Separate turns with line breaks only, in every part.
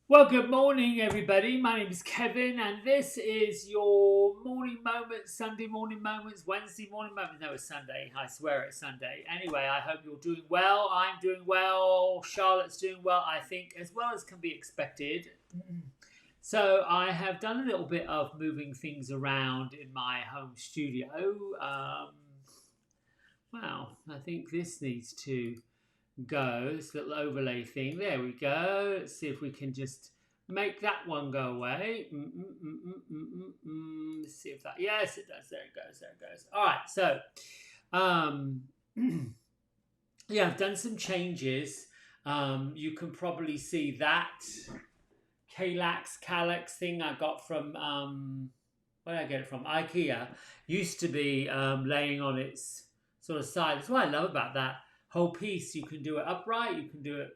Well, good morning, everybody. My name is Kevin, and this is your morning moments, Sunday morning moments, Wednesday morning moments. No, it's Sunday. I swear it's Sunday. Anyway, I hope you're doing well. I'm doing well. Charlotte's doing well, I think, as well as can be expected. So, I have done a little bit of moving things around in my home studio. Wow, I think this needs to go. This little overlay thing. There we go. Let's see if we can just make that one go away. Let's see if that. Yes, it does. There it goes. There it goes. All right. So, yeah, I've done some changes. You can probably see that Calyx thing I got from where did I get it from? IKEA. Used to be laying on its sort of side. That's what I love about that whole piece. You can do it upright, you can do it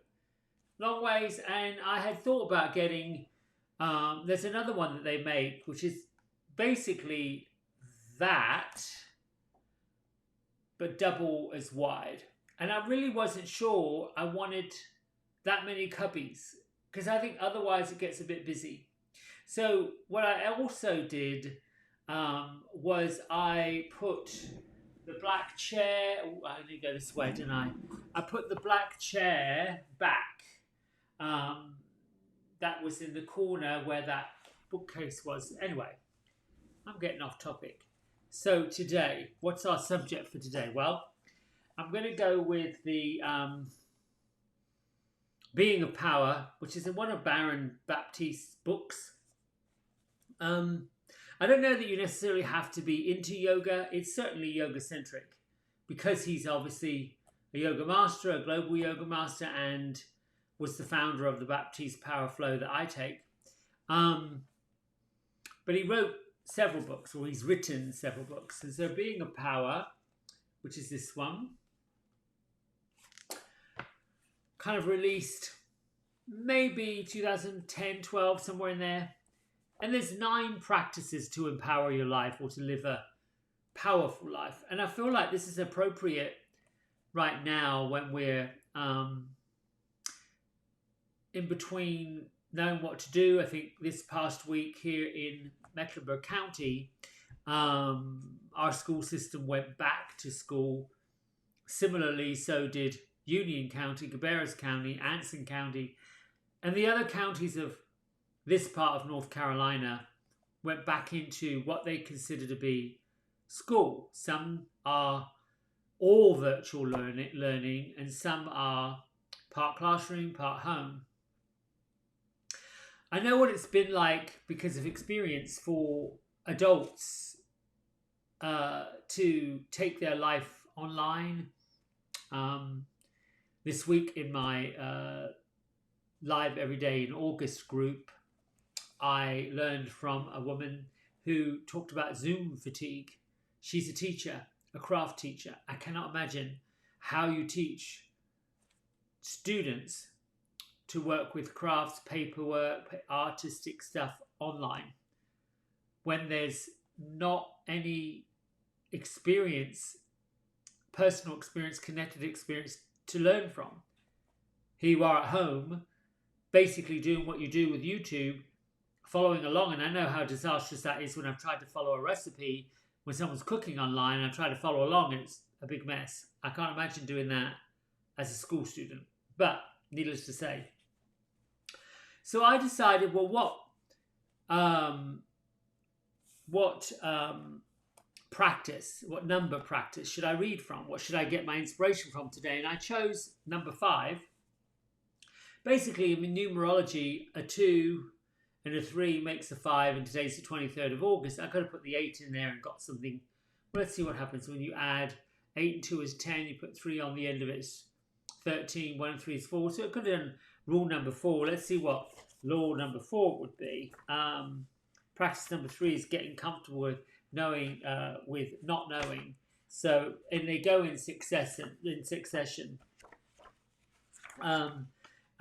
long ways, and I had thought about getting there's another one that they make which is basically that but double as wide, and I really wasn't sure I wanted that many cubbies because I think otherwise it gets a bit busy. So what I also did was I put the black chair. Oh, I need to go this way, didn't I? I put the black chair back. That was in the corner where that bookcase was. Anyway, I'm getting off topic. So today, what's our subject for today? Well, I'm going to go with the Being of Power, which is in one of Baron Baptiste's books. I don't know that you necessarily have to be into yoga. It's certainly yoga-centric because he's obviously a yoga master, a global yoga master, and was the founder of the Baptiste Power Flow that I take. But he wrote several books, or he's written several books. And so Being of Power, which is this one, kind of released maybe 2010, 12, somewhere in there. And there's 9 practices to empower your life or to live a powerful life. And I feel like this is appropriate right now when we're in between knowing what to do. I think this past week here in Mecklenburg County, our school system went back to school. Similarly, so did Union County, Cabarrus County, Anson County, and the other counties of this part of North Carolina went back into what they consider to be school. Some are all virtual learning, and some are part classroom, part home. I know what it's been like because of experience for adults to take their life online. This week in my Live Every Day in August group, I learned from a woman who talked about Zoom fatigue. She's a teacher, a craft teacher. I cannot imagine how you teach students to work with crafts, paperwork, artistic stuff online when there's not any experience, personal experience, connected experience to learn from. Here you are at home, basically doing what you do with YouTube, following along, and I know how disastrous that is when I've tried to follow a recipe when someone's cooking online and I try to follow along and it's a big mess. I can't imagine doing that as a school student, but needless to say. So I decided, well, what practice, what number practice should I read from? What should I get my inspiration from today? And I chose number 5. Basically, in numerology, a 2 and a 3 makes a 5, and today's the 23rd of August. I could have put the 8 in there and got something. Well, let's see what happens when you add 8 and 2 is 10. You put 3 on the end of it, it's 13. 1 and 3 is 4. So it could have done rule number 4. Let's see what law number 4 would be. Practice number 3 is getting comfortable with knowing, with not knowing. So, and they go in succession.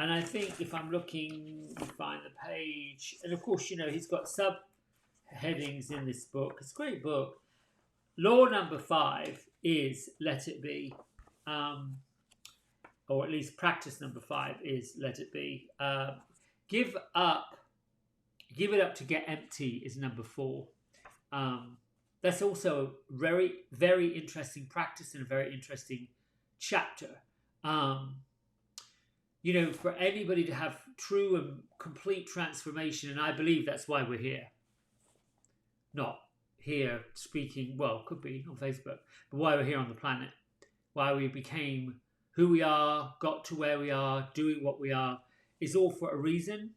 And I think if I'm looking, find the page, and of course, you know, he's got subheadings in this book. It's a great book. Law number 5 is let it be, or at least practice number 5 is let it be. Give it up to get empty is number 4. That's also a very, very interesting practice and a very interesting chapter. You know, for anybody to have true and complete transformation, and I believe that's why we're here. Not here speaking, well, could be on Facebook, but why we're here on the planet. Why we became who we are, got to where we are, doing what we are, is all for a reason,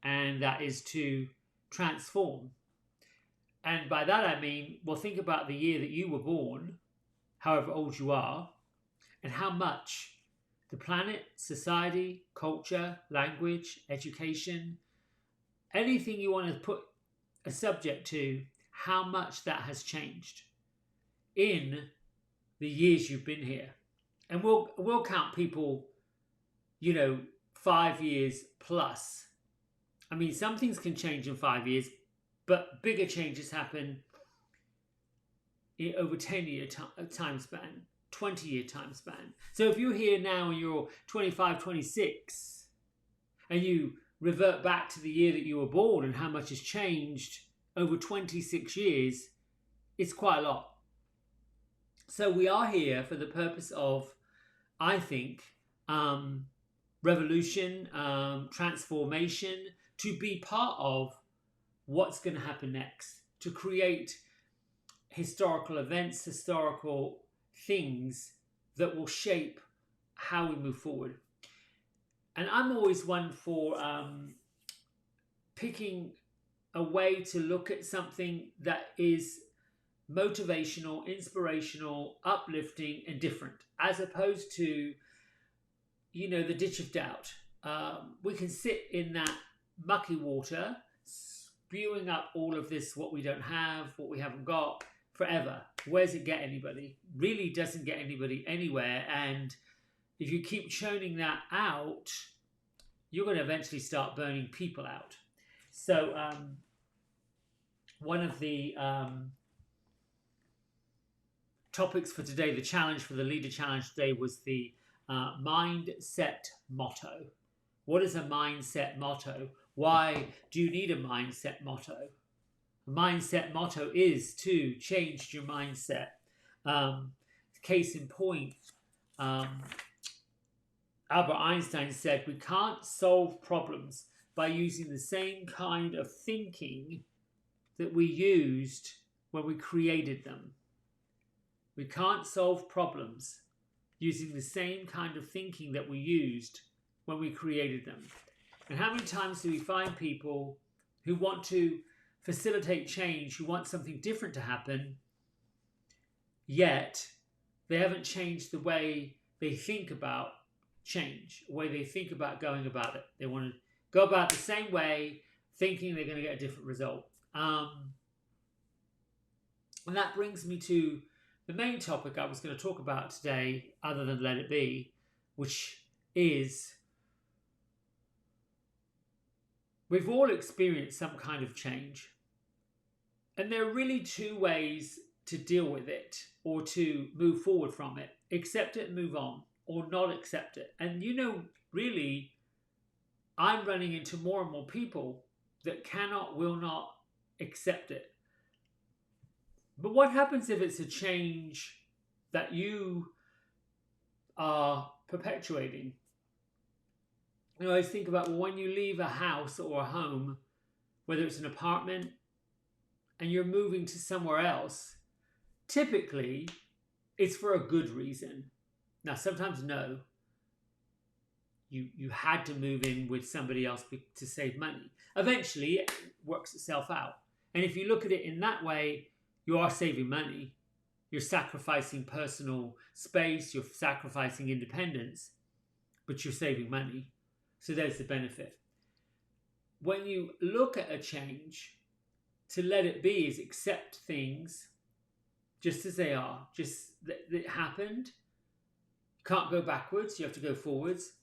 and that is to transform. And by that I mean, well, think about the year that you were born, however old you are, and how much the planet, society, culture, language, education, anything you want to put a subject to, how much that has changed in the years you've been here. And we'll count people, 5 years plus. I mean, some things can change in 5 years, but bigger changes happen in over 10-year time span, 20-year time span. So if you're here now and you're 25, 26, and you revert back to the year that you were born and how much has changed over 26 years, it's quite a lot. So we are here for the purpose of, I think, revolution, transformation, to be part of what's going to happen next, to create historical events, historical things that will shape how we move forward. And I'm always one for picking a way to look at something that is motivational, inspirational, uplifting, and different, as opposed to, the ditch of doubt. We can sit in that mucky water, spewing up all of this, what we don't have, what we haven't got, forever. Where's it get anybody? Really doesn't get anybody anywhere. And if you keep churning that out, you're going to eventually start burning people out. So one of the topics for today, the challenge for the leader challenge today, was the mindset motto. What is a mindset motto? Why do you need a mindset motto? A mindset motto is to change your mindset. Case in point, Albert Einstein said we can't solve problems by using the same kind of thinking that we used when we created them. We can't solve problems using the same kind of thinking that we used when we created them. And how many times do we find people who want to facilitate change, who want something different to happen, yet they haven't changed the way they think about change, the way they think about going about it. They want to go about the same way, thinking they're going to get a different result. And that brings me to the main topic I was going to talk about today, other than let it be, which is we've all experienced some kind of change. And there are really two ways to deal with it or to move forward from it. Accept it and move on, or not accept it. And really, I'm running into more and more people that will not accept it. But what happens if it's a change that you are perpetuating? I always think about, when you leave a house or a home, whether it's an apartment, and you're moving to somewhere else, typically it's for a good reason. Now, sometimes no. You had to move in with somebody else to save money. Eventually, it works itself out. And if you look at it in that way, you are saving money. You're sacrificing personal space. You're sacrificing independence. But you're saving money. So there's the benefit. When you look at a change, to let it be is accept things just as they are. Just that it happened. You can't go backwards. You have to go forwards.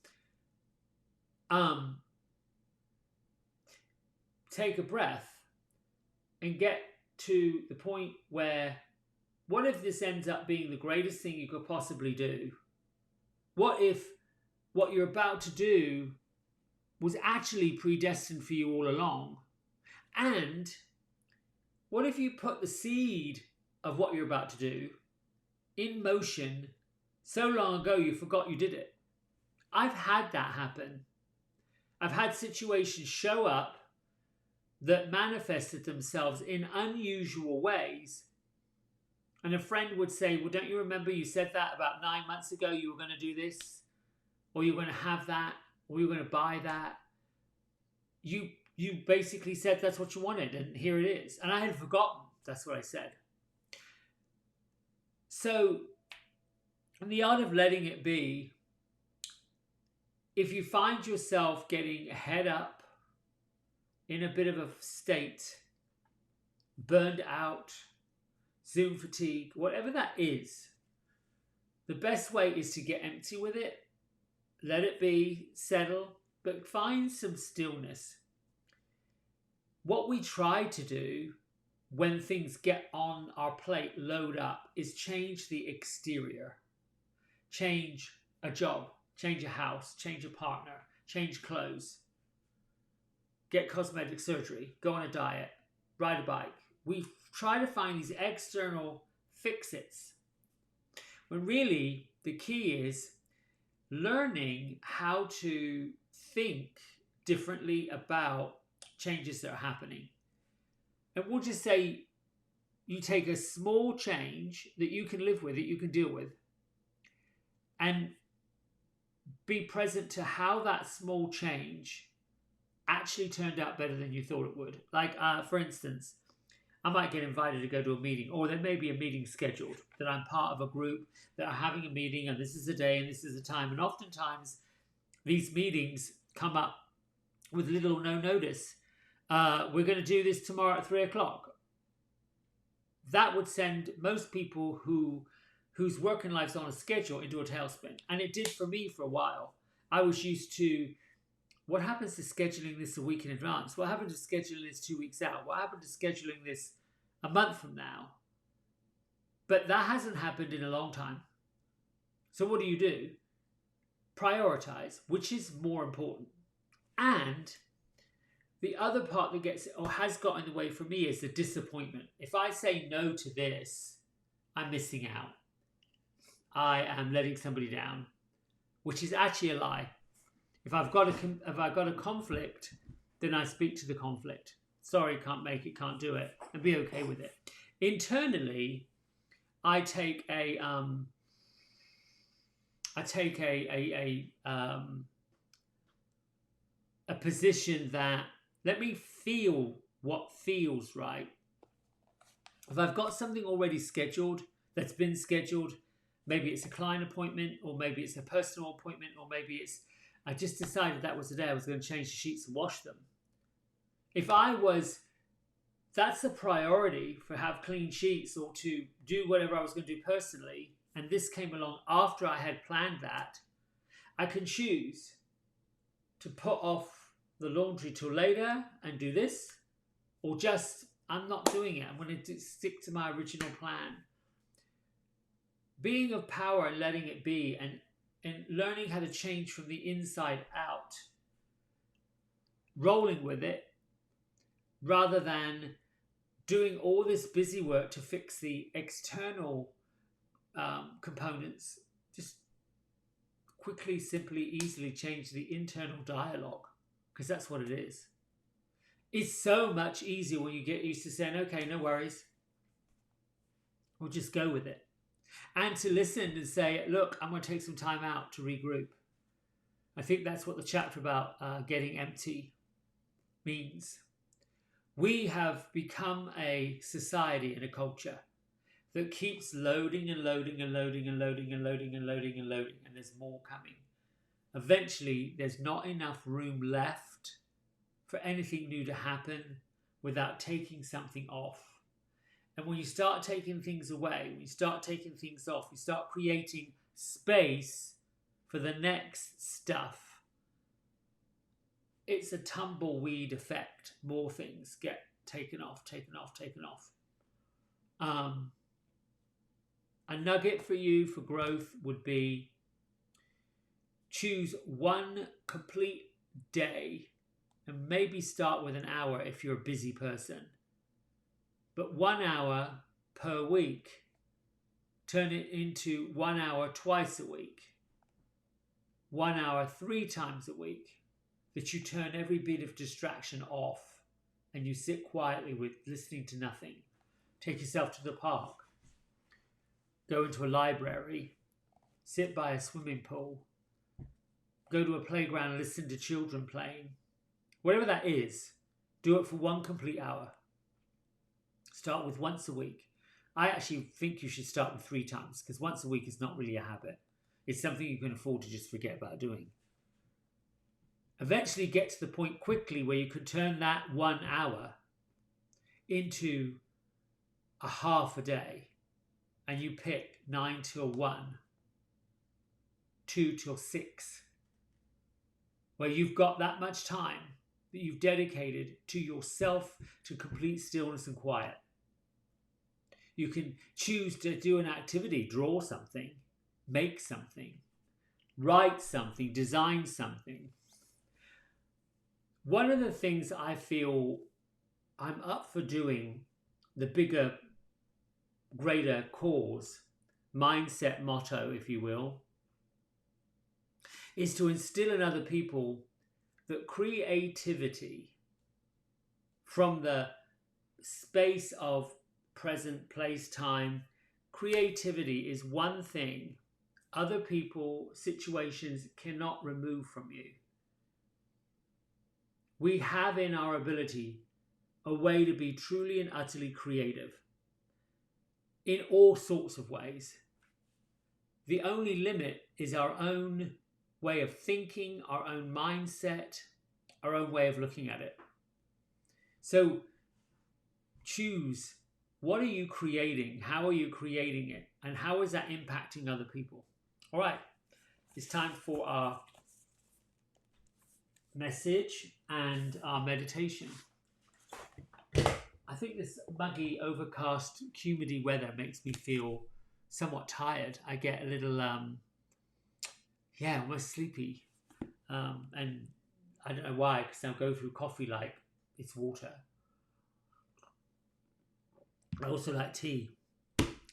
Take a breath and get to the point where, what if this ends up being the greatest thing you could possibly do? What if what you're about to do was actually predestined for you all along? And what if you put the seed of what you're about to do in motion so long ago you forgot you did it? I've had that happen. I've had situations show up that manifested themselves in unusual ways. And a friend would say, well, don't you remember you said that about 9 months ago you were going to do this? or you're going to have that, or you're going to buy that. You basically said that's what you wanted, and here it is. And I had forgotten that's what I said. So, in the art of letting it be, if you find yourself getting head up, in a bit of a state, burned out, Zoom fatigue, whatever that is, the best way is to get empty with it, let it be, settle, but find some stillness. What we try to do when things get on our plate, load up, is change the exterior. Change a job, change a house, change a partner, change clothes, get cosmetic surgery, go on a diet, ride a bike. We try to find these external fix-its, when really the key is learning how to think differently about changes that are happening. And we'll just say you take a small change that you can live with, that you can deal with, and be present to how that small change actually turned out better than you thought it would. Like, for instance, I might get invited to go to a meeting, or there may be a meeting scheduled, that I'm part of a group that are having a meeting, and this is a day and this is a time. And oftentimes these meetings come up with little or no notice. We're going to do this tomorrow at 3 o'clock. That would send most people whose working life's on a schedule into a tailspin. And it did for me for a while. I was used to, what happens to scheduling this a week in advance? What happened to scheduling this 2 weeks out? What happened to scheduling this a month from now? But that hasn't happened in a long time. So what do? Prioritize, which is more important. And the other part that gets, or has got in the way for me, is the disappointment. If I say no to this, I'm missing out. I am letting somebody down, which is actually a lie. If I've got a conflict, then I speak to the conflict. Sorry, can't make it, can't do it, and be okay with it. Internally, I take a position that, let me feel what feels right. If I've got something already scheduled, that's been scheduled, maybe it's a client appointment, or maybe it's a personal appointment, or maybe it's, I just decided that was the day I was going to change the sheets and wash them. If that's a priority, for have clean sheets or to do whatever I was going to do personally, and this came along after I had planned that, I can choose to put off the laundry till later and do this, or just, I'm not doing it. I'm going to stick to my original plan. Being of power and letting it be, and learning how to change from the inside out. Rolling with it, rather than doing all this busy work to fix the external components. Just quickly, simply, easily change the internal dialogue, because that's what it is. It's so much easier when you get used to saying, okay, no worries, we'll just go with it. And to listen and say, look, I'm going to take some time out to regroup. I think that's what the chapter about getting empty means. We have become a society and a culture that keeps loading and loading and loading and loading and loading and loading and loading, and there's more coming. Eventually, there's not enough room left for anything new to happen without taking something off. And when you start taking things away, when you start taking things off, you start creating space for the next stuff. It's a tumbleweed effect. More things get taken off, taken off, taken off. A nugget for you for growth would be, choose one complete day, and maybe start with an hour if you're a busy person. But 1 hour per week. Turn it into 1 hour twice a week. 1 hour 3 times a week. That you turn every bit of distraction off and you sit quietly with listening to nothing. Take yourself to the park. Go into a library. Sit by a swimming pool. go to a playground and listen to children playing. Whatever that is, do it for 1 complete hour. Start with once a week. I actually think you should start with 3 times, because once a week is not really a habit. It's something you can afford to just forget about doing. Eventually get to the point quickly where you can turn that 1 hour into a half a day, and you pick 9 till 1, 2 till 6, where you've got that much time that you've dedicated to yourself, to complete stillness and quiet. You can choose to do an activity, draw something, make something, write something, design something. One of the things I feel I'm up for doing, the bigger, greater cause, mindset motto, if you will, is to instill in other people that creativity, from the space of present, place, time, creativity is one thing other people, situations cannot remove from you. We have in our ability a way to be truly and utterly creative in all sorts of ways. The only limit is our own way of thinking, our own mindset, our own way of looking at it. So choose, what are you creating? How are you creating it? And how is that impacting other people? All right, it's time for our message and our meditation. I think this muggy, overcast, humidity weather makes me feel somewhat tired. I get a little, almost sleepy. And I don't know why, because I'll go through coffee like it's water. I also like tea.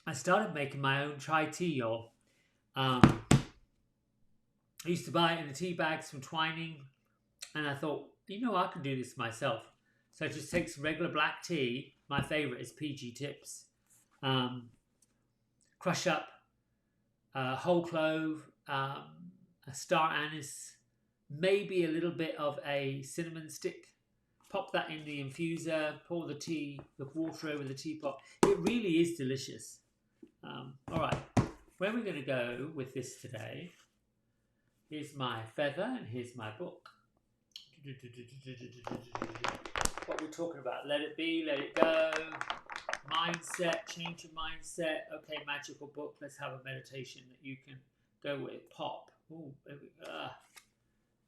I started making my own chai tea, y'all. I used to buy it in the tea bags from Twining, and I thought, I can do this myself. So I just take some regular black tea. My favorite is PG Tips. Crush up whole clove, a star anise, maybe a little bit of a cinnamon stick. Pop that in the infuser, pour the water over the teapot. It really is delicious. All right, where we're going to go with this today, here's my feather and here's my book. What we're talking about, let it be, let it go, mindset, change your mindset. Okay, magical book, let's have a meditation that you can go with. Pop. Oh, there we go.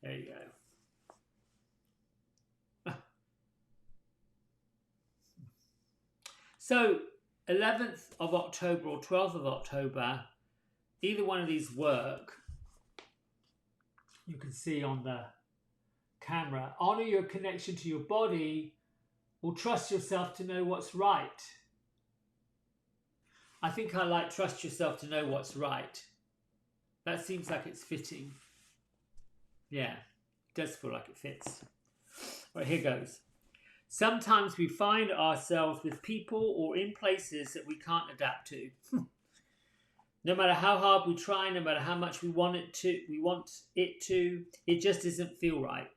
There you go. So 11th of October or 12th of October, either one of these work. You can see on the camera. Honor your connection to your body, or trust yourself to know what's right. I think I like trust yourself to know what's right. That seems like it's fitting. Yeah, it does feel like it fits. All right, here goes. Sometimes we find ourselves with people or in places that we can't adapt to. No matter how hard we try, no matter how much we want it to, it just doesn't feel right.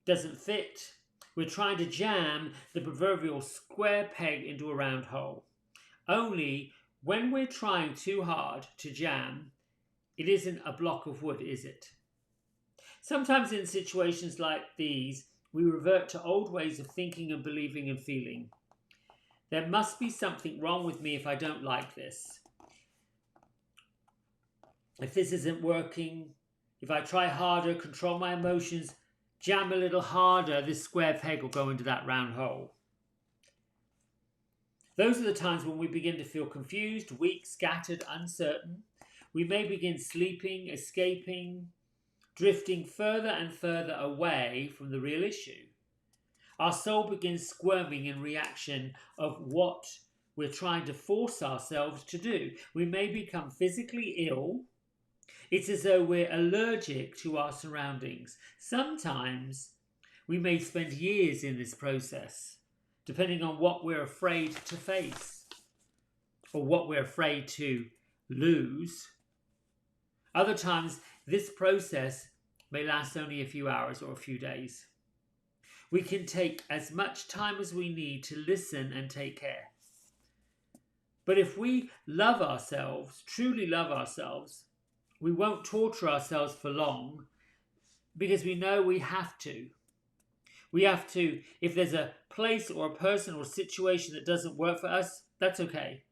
Doesn't fit. We're trying to jam the proverbial square peg into a round hole. Only when we're trying too hard to jam, it isn't a block of wood, is it? Sometimes in situations like these, we revert to old ways of thinking and believing and feeling. There must be something wrong with me if I don't like this. If this isn't working, if I try harder, control my emotions, jam a little harder, this square peg will go into that round hole. Those are the times when we begin to feel confused, weak, scattered, uncertain. We may begin sleeping, escaping, drifting further and further away from the real issue. Our soul begins squirming in reaction of what we're trying to force ourselves to do. We may become physically ill. It's as though we're allergic to our surroundings. Sometimes we may spend years in this process, depending on what we're afraid to face or what we're afraid to lose. Other times This process may last only a few hours or a few days. We can take as much time as we need to listen and take care. But if we love ourselves, truly love ourselves, we won't torture ourselves for long because we know we have to. We have to, if there's a place or a person or a situation that doesn't work for us, that's okay.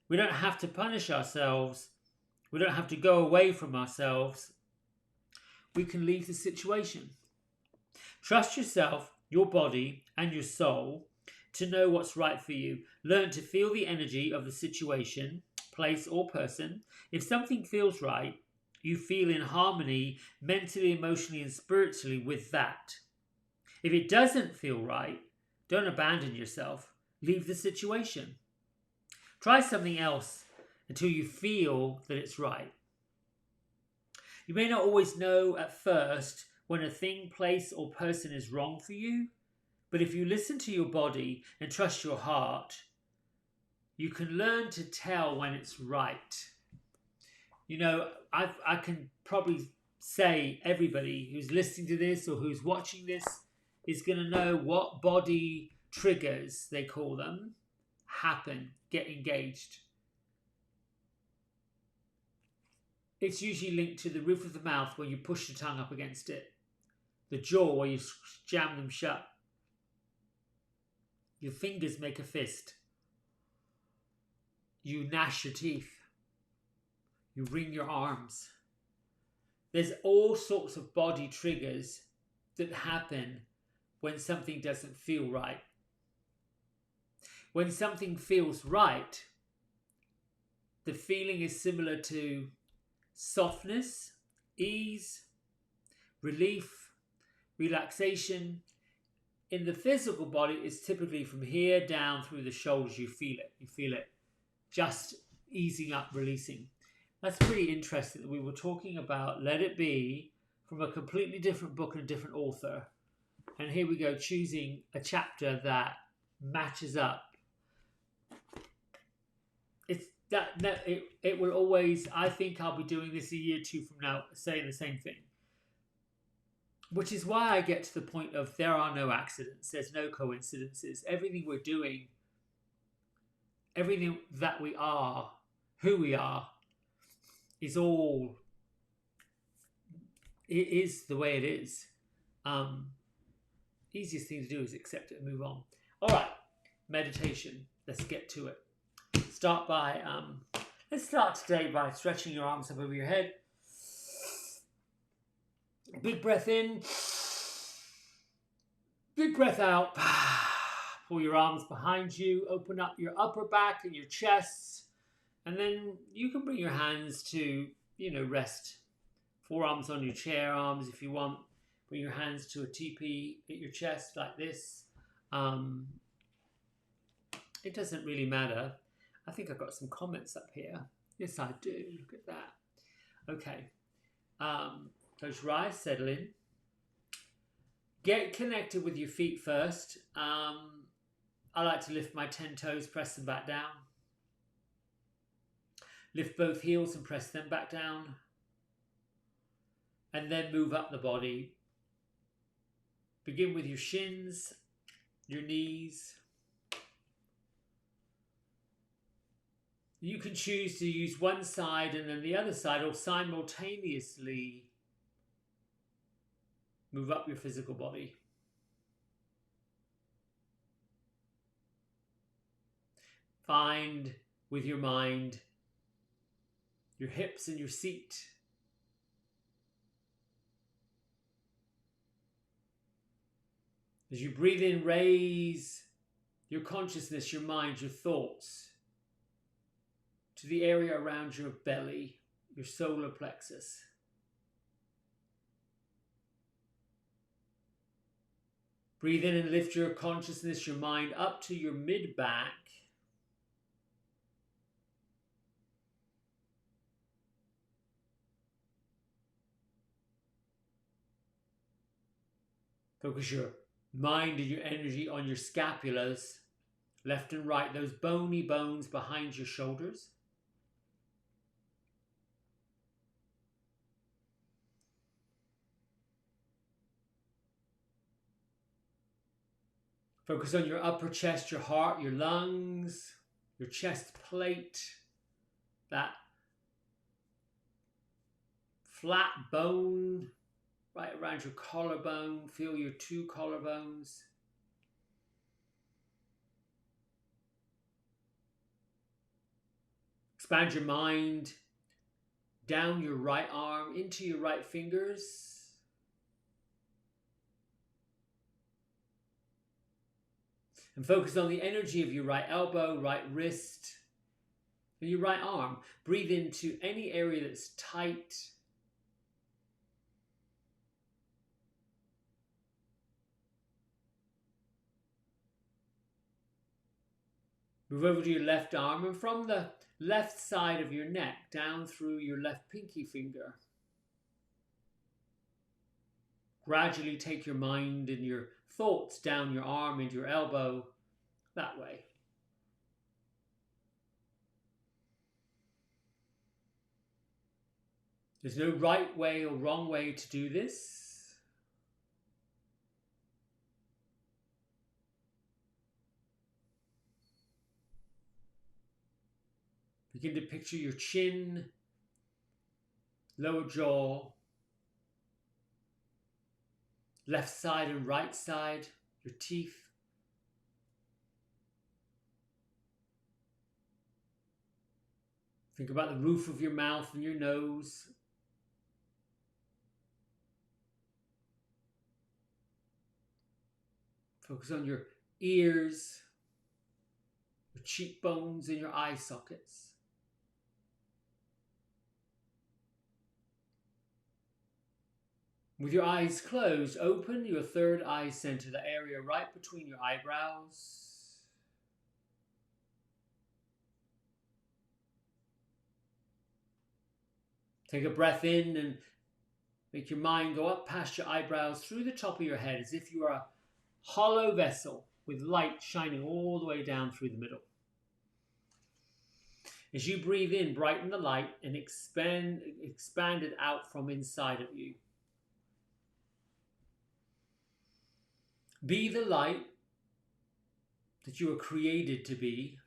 We don't have to punish ourselves. We don't have to go away from ourselves. We can leave the situation. Trust yourself, your body, and your soul to know what's right for you. Learn to feel the energy of the situation, place, or person. If something feels right, you feel in harmony mentally, emotionally, and spiritually with that. If it doesn't feel right, don't abandon yourself. Leave the situation. Try something else until you feel that it's right. You may not always know at first when a thing, place, or person is wrong for you, but if you listen to your body and trust your heart, you can learn to tell when it's right. You know, I can probably say everybody who's listening to this or who's watching this is going to know what body triggers, they call them, happen, get engaged. It's usually linked to the roof of the mouth where you push the tongue up against it, the jaw where you jam them shut, your fingers make a fist, you gnash your teeth, you wring your arms. There's all sorts of body triggers that happen when something doesn't feel right. When something feels right, the feeling is similar to softness, ease, relief, relaxation. In the physical body, it's typically from here down through the shoulders. You feel it. You feel it just easing up, releasing. That's pretty interesting that we were talking about Let It Be from a completely different book and a different author. And here we go, choosing a chapter that matches up. It will always, I think I'll be doing this a year or two from now, saying the same thing. Which is why I get to the point of there are no accidents, there's no coincidences. Everything we're doing, everything that we are, who we are, is all, it is the way it is. Easiest thing to do is accept it and move on. All right, meditation. Let's get to it. Let's start today by stretching your arms up over your head. Big breath in. Big breath out. Pull your arms behind you. Open up your upper back and your chest. And then you can bring your hands to, rest. Forearms on your chair arms if you want. Bring your hands to a teepee at your chest like this. It doesn't really matter. I think I've got some comments up here. Yes, I do. Look at that. Okay. Close your eyes, settle in. Get connected with your feet first. I like to lift my 10 toes, press them back down. Lift both heels and press them back down. And then move up the body. Begin with your shins, your knees. You can choose to use one side and then the other side, or simultaneously move up your physical body. Find with your mind your hips and your seat. As you breathe in, raise your consciousness, your mind, your thoughts to the area around your belly, your solar plexus. Breathe in and lift your consciousness, your mind up to your mid-back. Focus your mind and your energy on your scapulas, left and right, those bony bones behind your shoulders. Focus on your upper chest, your heart, your lungs, your chest plate, that flat bone right around your collarbone. Feel your two collarbones. Expand your mind down your right arm into your right fingers. And focus on the energy of your right elbow, right wrist, and your right arm. Breathe into any area that's tight. Move over to your left arm, and from the left side of your neck down through your left pinky finger, gradually take your mind and your thoughts down your arm into your elbow, that way. There's no right way or wrong way to do this. Begin to picture your chin, lower jaw, left side and right side, your teeth. Think about the roof of your mouth and your nose. Focus on your ears, your cheekbones, and your eye sockets. With your eyes closed, open your third eye center, the area right between your eyebrows. Take a breath in and make your mind go up past your eyebrows through the top of your head as if you are a hollow vessel with light shining all the way down through the middle. As you breathe in, brighten the light and expand it out from inside of you. Be the light that you were created to be.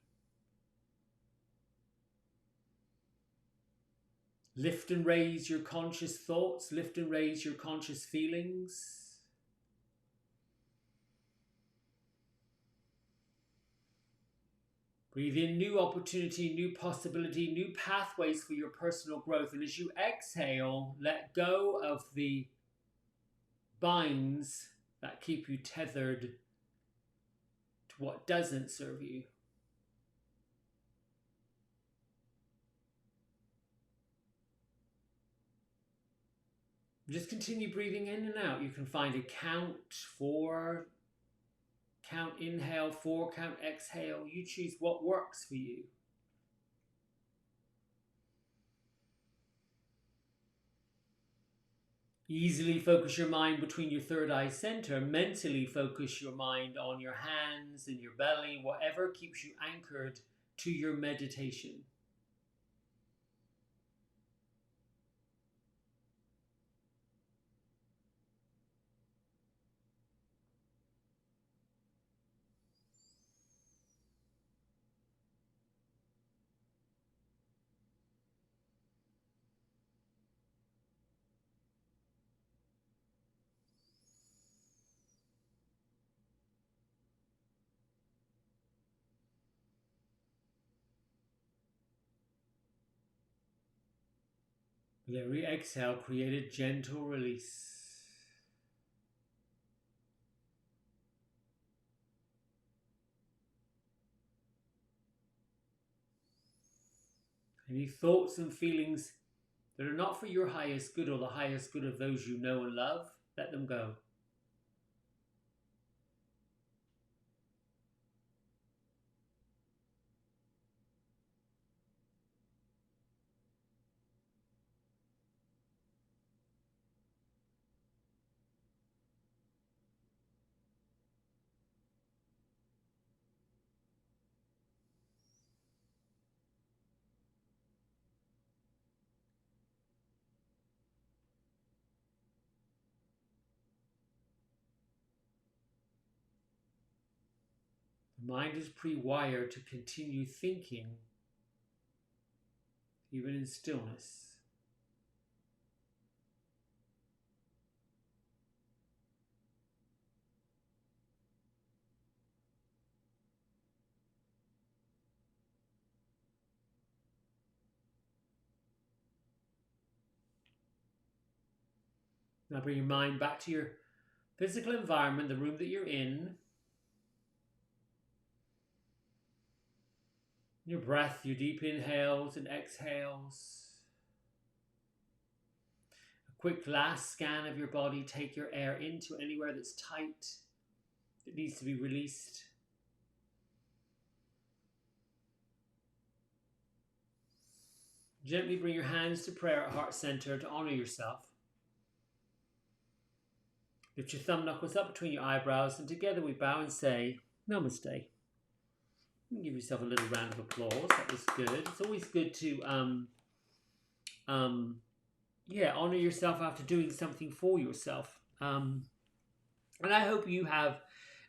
Lift and raise your conscious thoughts. Lift and raise your conscious feelings. Breathe in new opportunity, new possibility, new pathways for your personal growth. And as you exhale, let go of the binds that keep you tethered to what doesn't serve you. Just continue breathing in and out. You can find a count, 4, count inhale, 4, count exhale. You choose what works for you. Easily focus your mind between your third eye center. Mentally focus your mind on your hands and your belly, whatever keeps you anchored to your meditation. With every exhale, create a gentle release. Any thoughts and feelings that are not for your highest good or the highest good of those you know and love, let them go. Mind is pre-wired to continue thinking even in stillness. Now bring your mind back to your physical environment, the room that you're in. Your breath, your deep inhales and exhales. A quick last scan of your body. Take your air into anywhere that's tight, that needs to be released. Gently bring your hands to prayer at heart center to honor yourself. Lift your thumb knuckles up between your eyebrows, and together we bow and say, Namaste. You can give yourself a little round of applause. That was good. It's always good to honor yourself after doing something for yourself. And I hope you have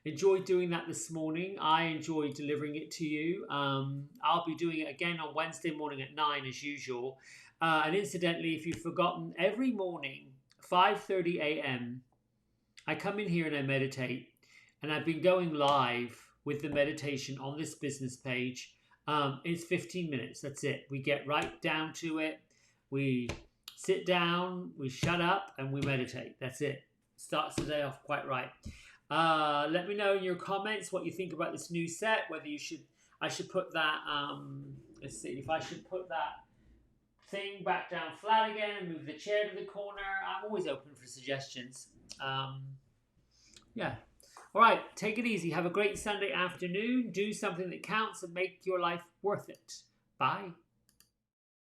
enjoyed doing that this morning. I enjoyed delivering it to you. I'll be doing it again on Wednesday morning at 9 as usual. And incidentally, if you've forgotten, every morning, 5:30 a.m., I come in here and I meditate. And I've been going live with the meditation on this business page. It's 15 minutes. That's it. We get right down to it. We sit down, we shut up, and we meditate. That's it. Starts the day off quite right. Let me know in your comments what you think about this new set. Whether I should put that. Let's see if I should put that thing back down flat again and move the chair to the corner. I'm always open for suggestions. Yeah. All right. Take it easy. Have a great Sunday afternoon. Do something that counts and make your life worth it. Bye.